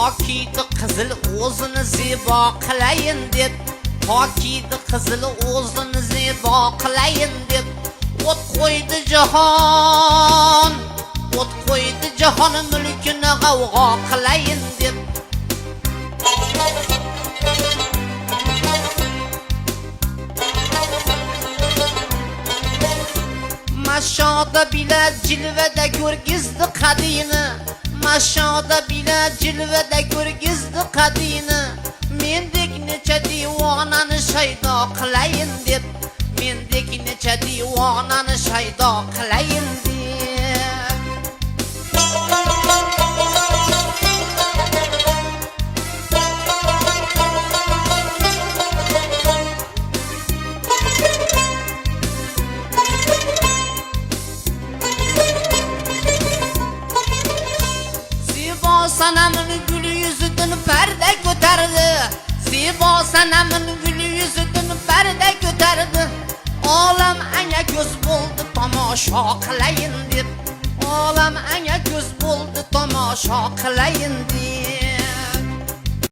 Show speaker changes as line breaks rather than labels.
Pakiydi qizil o'zini zebo qilayin deb, pakiydi qizil o'zini zebo qilayin deb, o't qo'ydi jahon, o't qo'ydi jahon mulkini g'avg'o qilayin deb. Mashoda bila jilvada ko'rgizdi qadini, mashoda bila jilvada ko'rgizdi qadini. Mendek necha divonani shaydo qilayin deb, mendek necha divonani shaydo qilayin deb. Sanamın gülü yüzüdün perde göterdi, Zebo sanamın gülü yüzüdün perde göterdi. Olam anga göz buldu tomosha qilayin deb, olam anga göz buldu tomosha qilayin deb.